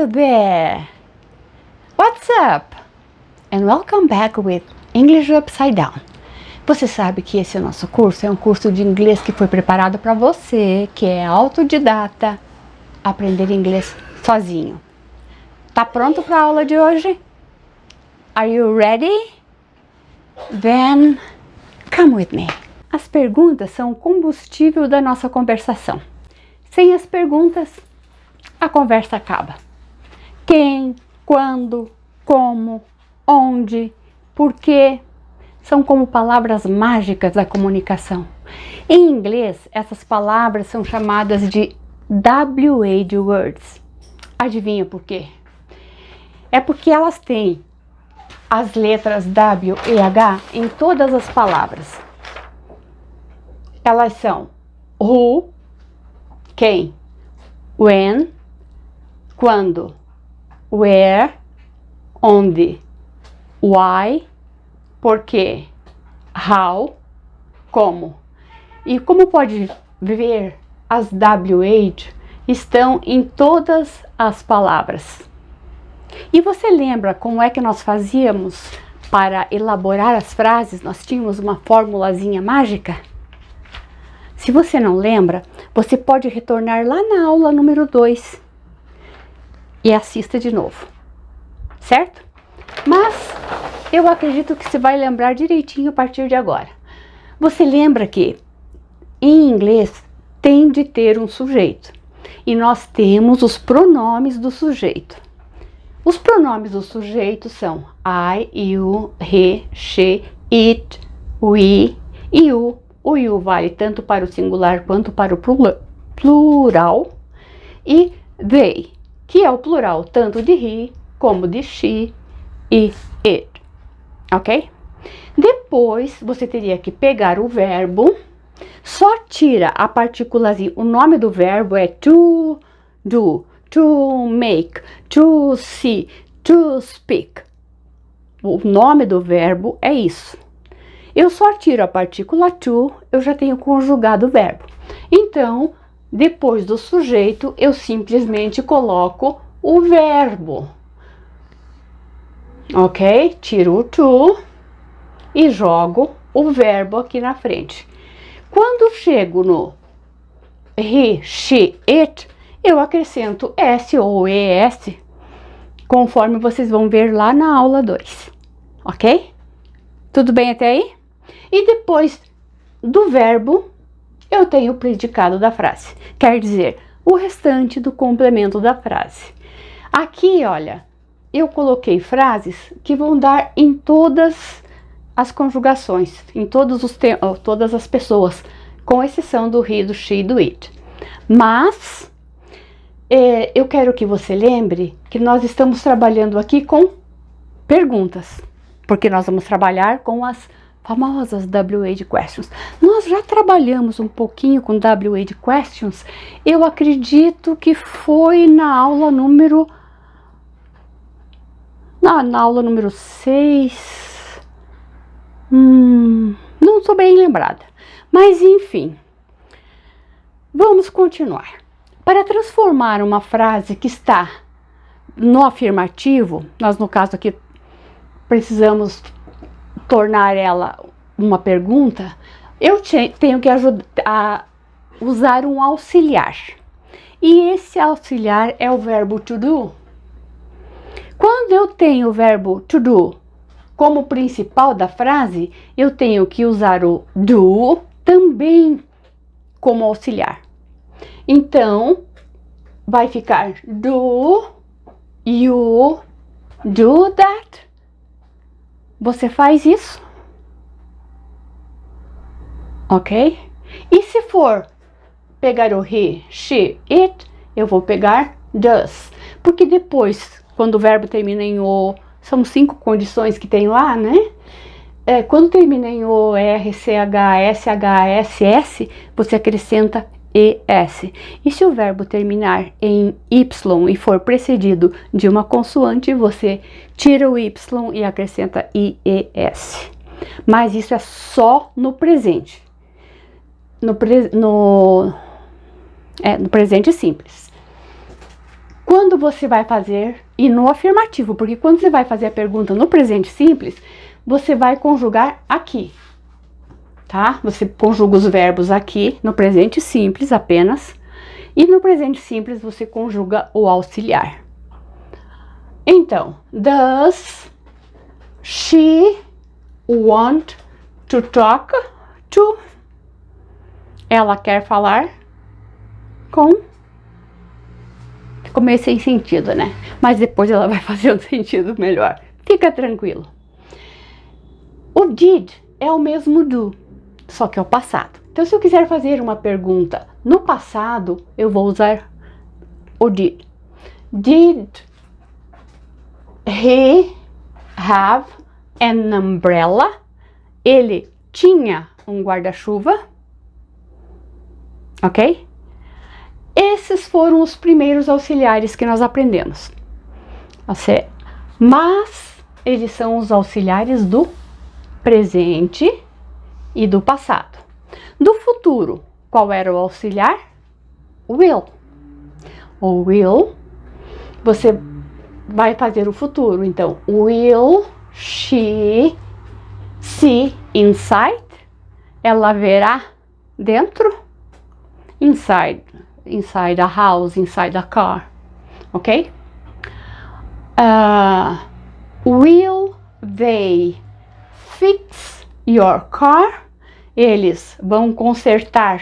you there? What's up? And welcome back with English Upside Down. Você sabe que esse nosso curso é um curso de inglês que foi preparado para você, que é autodidata, aprender inglês sozinho. Tá pronto para a aula de hoje? Are you ready? Then come with me. As perguntas são o combustível da nossa conversação. Sem as perguntas, a conversa acaba. Quem, quando, como, onde, porquê, são como palavras mágicas da comunicação. Em inglês, essas palavras são chamadas de WH words. Adivinha por quê? É porque elas têm as letras W e H em todas as palavras. Elas são who, quem, when, quando, where, onde, why, porquê, how, como. E como pode ver, as WH estão em todas as palavras. E você lembra como é que nós fazíamos para elaborar as frases? Nós tínhamos uma formulazinha mágica? Se você não lembra, você pode retornar lá na aula número 2 e assista de novo, certo? Mas eu acredito que você vai lembrar direitinho a partir de agora. Você lembra que em inglês tem de ter um sujeito e nós temos os pronomes do sujeito. Os pronomes do sujeito são I, you, he, she, it, we e you. O you vale tanto para o singular quanto para o plural. E they, que é o plural tanto de he como de she e it. Ok? Depois você teria que pegar o verbo, só tira a partículazinha. O nome do verbo é to do, to make, to see, to speak. O nome do verbo é isso. Eu só tiro a partícula to, eu já tenho conjugado o verbo. Então, depois do sujeito, eu simplesmente coloco o verbo. Ok? Tiro o to e jogo o verbo aqui na frente. Quando chego no he, she, it, eu acrescento S ou ES, conforme vocês vão ver lá na aula 2. Ok? Tudo bem até aí? E depois do verbo, eu tenho o predicado da frase. Quer dizer, o restante do complemento da frase. Aqui, olha, eu coloquei frases que vão dar em todas as conjugações, em todas as pessoas, com exceção do he, do she e do it. Mas eu quero que você lembre que nós estamos trabalhando aqui com perguntas, porque nós vamos trabalhar com as famosas WH questions. Nós já trabalhamos um pouquinho com WH questions, eu acredito que foi na aula número 6. Não estou bem lembrada. Mas enfim, vamos continuar. Para transformar uma frase que está no afirmativo, nós no caso aqui precisamos tornar ela uma pergunta, eu tenho que usar um auxiliar. E esse auxiliar é o verbo to do. Quando eu tenho o verbo to do como principal da frase, eu tenho que usar o do também como auxiliar. Então, vai ficar do you do that? Você faz isso? Ok? E se for pegar o he, she, it, eu vou pegar does. Porque depois, quando o verbo termina em o, são 5 condições que tem lá, né? Quando termina em o, r, c, h, s, s, você acrescenta es. E se o verbo terminar em y e for precedido de uma consoante, você tira o y e acrescenta ies. Mas isso é só no presente. No presente simples. quando você vai fazer, e no afirmativo, porque quando você vai fazer a pergunta no presente simples, você vai conjugar aqui, tá? Você conjuga os verbos aqui, no presente simples apenas, e no presente simples você conjuga o auxiliar. Então, does she want to talk to? Ela quer falar com? Ficou meio sem sentido, né? Mas depois ela vai fazer um sentido melhor. Fica tranquilo. O did é o mesmo do, só que é o passado. Então, se eu quiser fazer uma pergunta no passado, eu vou usar o did. Did he have an umbrella? Ele tinha um guarda-chuva? Ok? Esses foram os primeiros auxiliares que nós aprendemos. Mas eles são os auxiliares do presente e do passado. Do futuro, qual era o auxiliar? Will. O will, você vai fazer o futuro. Então, will she see inside? Ela verá dentro? Inside a house, inside a car. Ok? Will they fix your car? Eles vão consertar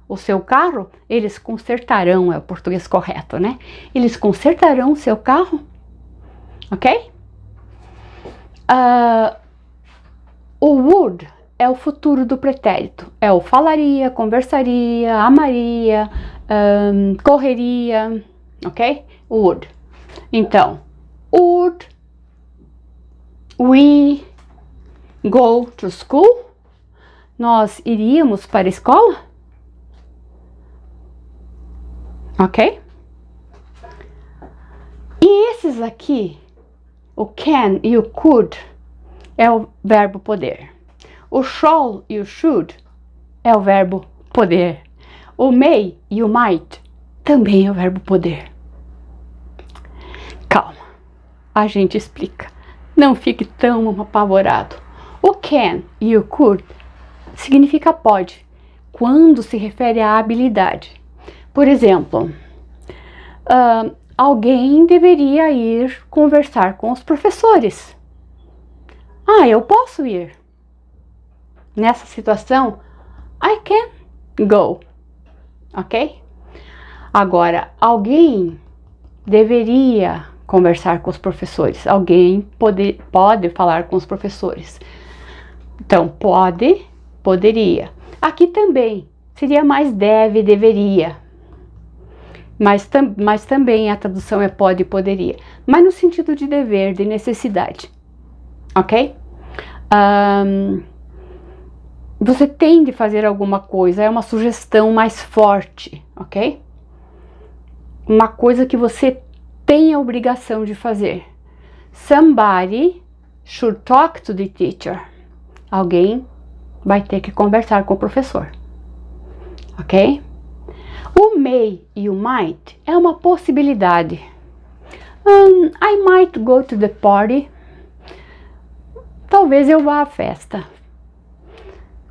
o seu carro? Eles consertarão, é o português correto, né? Eles consertarão o seu carro? Ok? O would é o futuro do pretérito. É o falaria, conversaria, amaria, correria, ok? Would. Então, would we go to school? Nós iríamos para a escola? Ok? E esses aqui, o can e o could, é o verbo poder. O shall e o should é o verbo poder. O may e o might também é o verbo poder. Calma, a gente explica. Não fique tão apavorado. O can e o could significa pode, quando se refere à habilidade. Por exemplo, alguém deveria ir conversar com os professores. Eu posso ir. Nessa situação, I can go. Ok? Agora, alguém deveria conversar com os professores. Alguém pode falar com os professores. Então, pode, poderia. Aqui também seria mais deve, deveria. Mas também a tradução é pode e poderia. Mas no sentido de dever, de necessidade. Ok? Você tem de fazer alguma coisa, é uma sugestão mais forte, ok? Uma coisa que você tem a obrigação de fazer. Somebody should talk to the teacher. Alguém vai ter que conversar com o professor, ok? O may e o might é uma possibilidade. I might go to the party. Talvez eu vá à festa.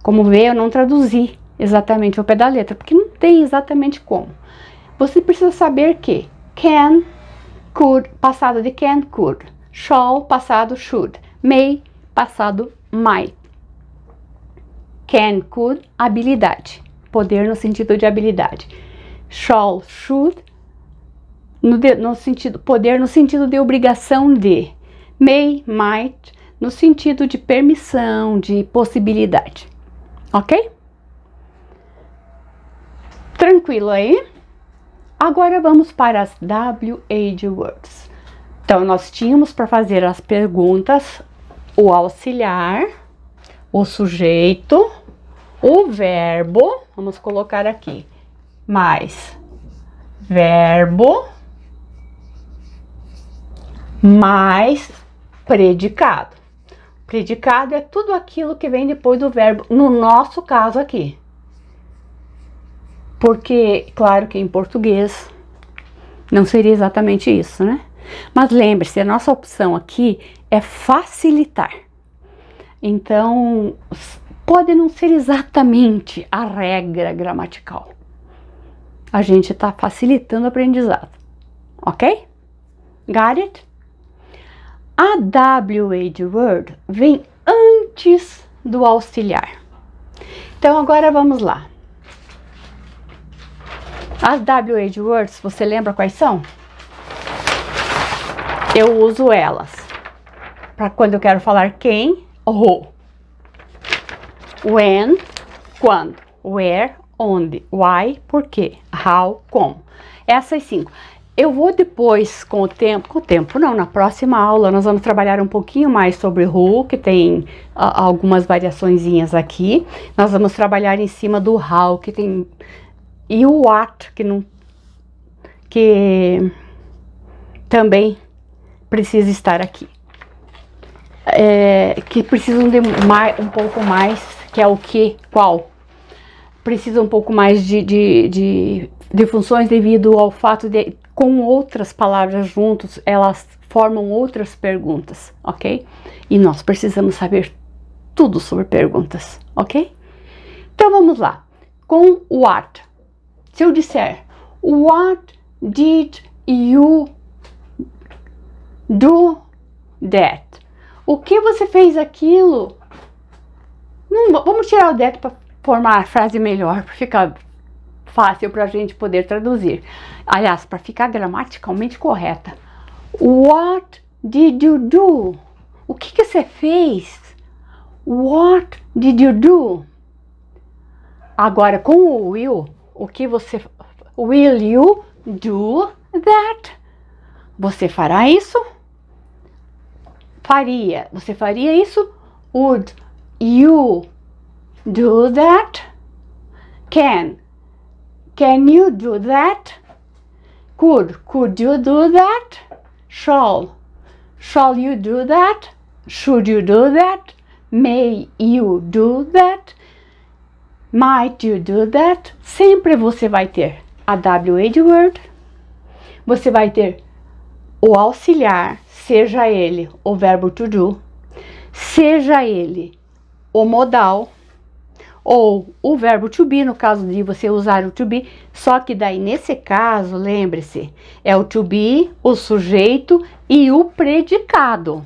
Como vê, eu não traduzi exatamente ao pé da letra, porque não tem exatamente como. Você precisa saber que can, could, passado de can, could. Shall, passado should. May, passado might. Can, could, habilidade. Poder no sentido de habilidade. Shall, should, no sentido, poder no sentido de obrigação de. May, might, no sentido de permissão, de possibilidade. Ok? Tranquilo aí? Agora vamos para as WH words. Então, nós tínhamos para fazer as perguntas o auxiliar, o sujeito, o verbo, vamos colocar aqui, mais verbo, mais predicado. Predicado é tudo aquilo que vem depois do verbo, no nosso caso aqui. Porque, claro que em português, Não seria exatamente isso, né? Mas lembre-se, a nossa opção aqui é facilitar. Então, pode não ser exatamente a regra gramatical. A gente está facilitando o aprendizado, ok? Got it? A WH word vem antes do auxiliar. Então, agora vamos lá. As WH words, você lembra quais são? Eu uso elas para quando eu quero falar quem, who. When, quando. Where, onde. Why, por quê. How, como. Essas 5. Eu vou depois, com o tempo não, na próxima aula nós vamos trabalhar um pouquinho mais sobre who, que tem algumas variaçõezinhas aqui. Nós vamos trabalhar em cima do how, que tem, e o what, que também precisa estar aqui. Que precisam de um pouco mais, que é o que, qual. Precisa um pouco mais de funções devido ao fato de, com outras palavras juntos, elas formam outras perguntas, ok? E nós precisamos saber tudo sobre perguntas, ok? Então vamos lá. Com what. Se eu disser, what did you do that? O que você fez aquilo? Vamos tirar o that para formar a frase melhor, para ficar fácil para a gente poder traduzir. Aliás, para ficar gramaticalmente correta. What did you do? O que você fez? What did you do? Agora, com o will, o que você... Will you do that? Você fará isso? Faria. Você faria isso? Would you do that? Can you do that? Could you do that? Shall you do that? Should you do that? May you do that? Might you do that? Sempre você vai ter a WH word, você vai ter o auxiliar, seja ele o verbo to do, seja ele o modal, ou o verbo to be, no caso de você usar o to be, só que daí nesse caso, lembre-se, é o to be, o sujeito e o predicado.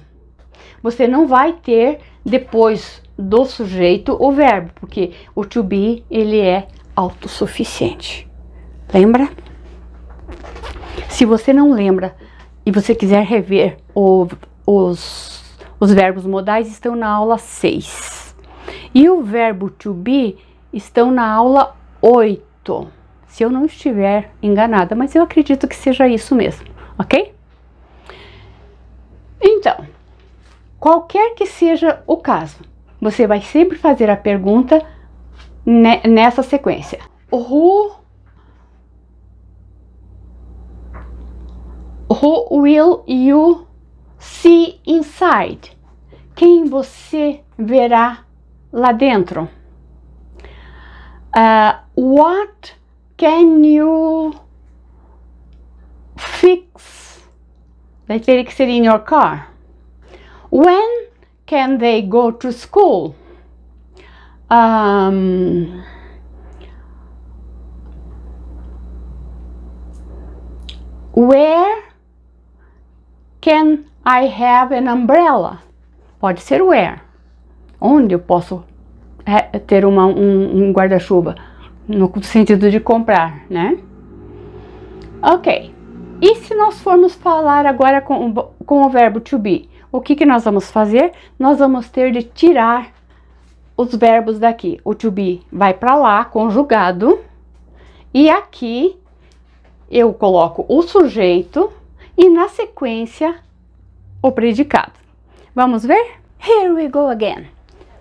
Você não vai ter depois do sujeito o verbo, porque o to be, ele é autossuficiente. Lembra? Se você não lembra e você quiser rever os verbos modais, estão na aula 6. E o verbo to be estão na aula 8, se eu não estiver enganada, mas eu acredito que seja isso mesmo, ok? Então, qualquer que seja o caso, você vai sempre fazer a pergunta nessa sequência. Who will you see inside? Quem você verá lá dentro? What can you fix? Vai ter que ser in your car. When can they go to school? Where can I have an umbrella? Pode ser where. Onde eu posso ter um guarda-chuva? No sentido de comprar, né? Ok. E se nós formos falar agora com o verbo to be? O que nós vamos fazer? Nós vamos ter de tirar os verbos daqui. O to be vai para lá, conjugado. E aqui eu coloco o sujeito e na sequência o predicado. Vamos ver? Here we go again.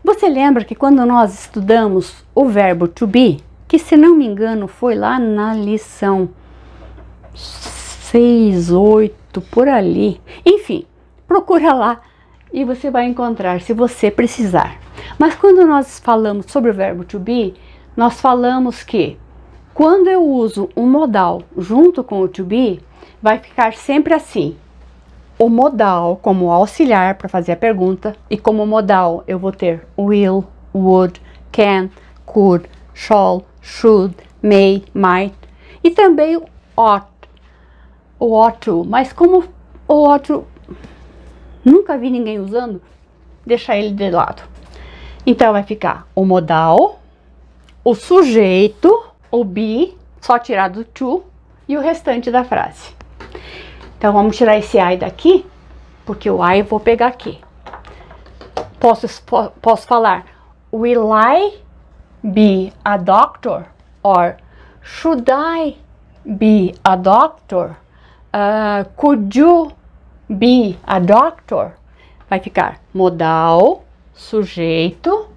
Você lembra que quando nós estudamos o verbo to be, que se não me engano foi lá na lição 6, 8, por ali. Enfim, procura lá e você vai encontrar se você precisar. Mas quando nós falamos sobre o verbo to be, nós falamos que quando eu uso um modal junto com o to be, vai ficar sempre assim. O modal como auxiliar para fazer a pergunta, e como modal eu vou ter will, would, can, could, shall, should, may, might, e também o ought to, mas como o ought to nunca vi ninguém usando, deixa ele de lado. Então vai ficar o modal, o sujeito, o be, só tirar do to, e o restante da frase. Então vamos tirar esse I daqui, porque o I eu vou pegar aqui. Posso falar, will I be a doctor? Or should I be a doctor? Could you be a doctor? Vai ficar modal, sujeito,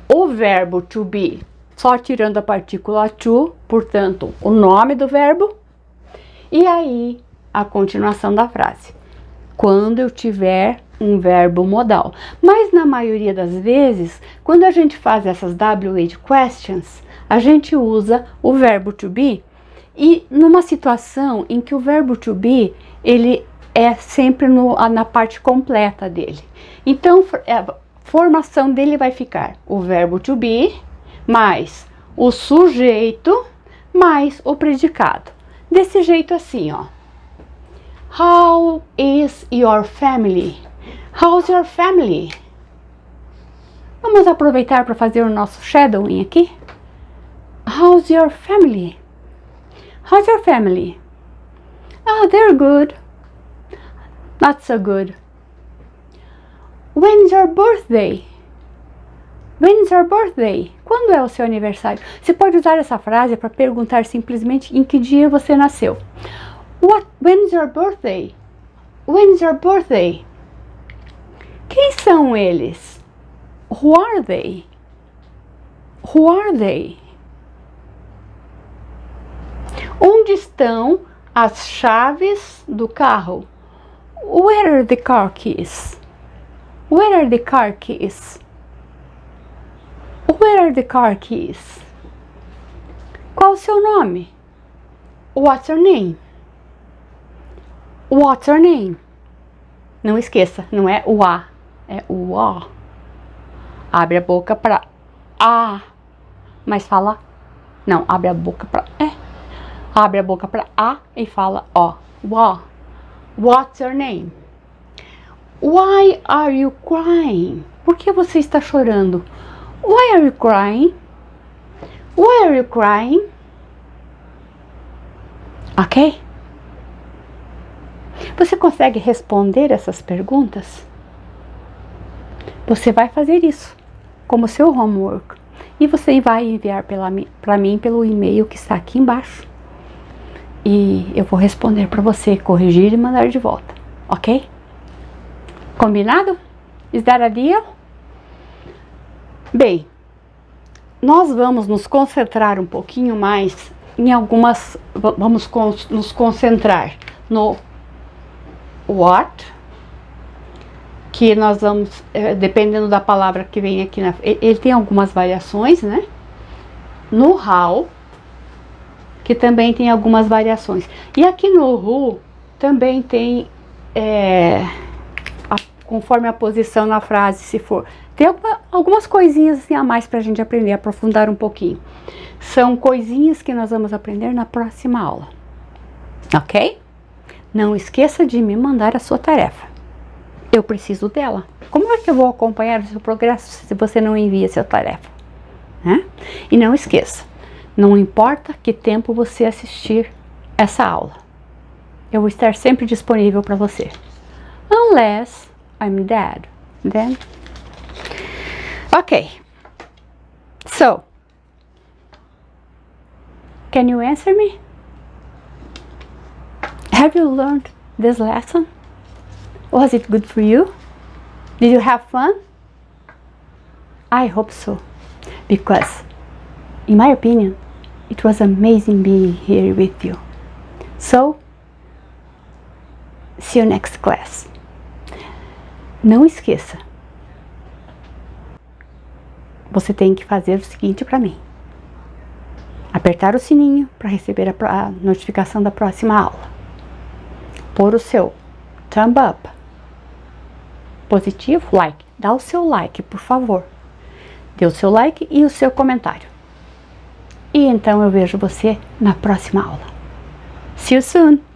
o verbo to be, só tirando a partícula to, portanto, o nome do verbo, e aí a continuação da frase. Quando eu tiver um verbo modal. Mas na maioria das vezes, quando a gente faz essas WH questions, a gente usa o verbo to be, e numa situação em que o verbo to be, ele é sempre na parte completa dele. Então, a formação dele vai ficar o verbo to be, mais o sujeito, mais o predicado. Desse jeito assim, ó. How is your family? How's your family? Vamos aproveitar para fazer o nosso shadowing aqui. How's your family? How's your family? Oh, they're good. Not so good. When's your birthday? When's your birthday? Quando é o seu aniversário? Você pode usar essa frase para perguntar simplesmente em que dia você nasceu. When's your birthday? When's your birthday? Quem são eles? Who are they? Who are they? Onde estão as chaves do carro? Where are the car keys? Where are the car keys? Where are the car keys? Qual o seu nome? What's your name? What's your name? Não esqueça, não é o A, é o O. Abre a boca para A, mas fala, não, abre a boca para abre a boca para A e fala O. What's your name? Why are you crying? Por que você está chorando? Why are you crying? Why are you crying? Ok? Você consegue responder essas perguntas? Você vai fazer isso como seu homework. E você vai enviar para mim pelo e-mail que está aqui embaixo. E eu vou responder para você, corrigir e mandar de volta. Ok? Combinado? Is that a deal? Bem, nós vamos nos concentrar um pouquinho mais em algumas... Vamos nos concentrar no what, que nós vamos, dependendo da palavra que vem aqui, ele tem algumas variações, né? No how, que também tem algumas variações. E aqui no who, também tem, conforme a posição na frase, se for. Tem algumas coisinhas assim a mais pra gente aprender, aprofundar um pouquinho. São coisinhas que nós vamos aprender na próxima aula. Ok? Não esqueça de me mandar a sua tarefa. Eu preciso dela. Como é que eu vou acompanhar o seu progresso se você não envia a sua tarefa? Né? E não esqueça, não importa que tempo você assistir essa aula, eu vou estar sempre disponível para você. Unless I'm dead. Then... Ok. So, can you answer me? Have you learned this lesson? Was it good for you? Did you have fun? I hope so, because in my opinion, it was amazing being here with you. So, see you next class. Não esqueça, você tem que fazer o seguinte para mim: apertar o sininho para receber a notificação da próxima aula. pôr o seu thumb up positivo, like. Dá o seu like, por favor. Dê o seu like e o seu comentário. E então eu vejo você na próxima aula. See you soon!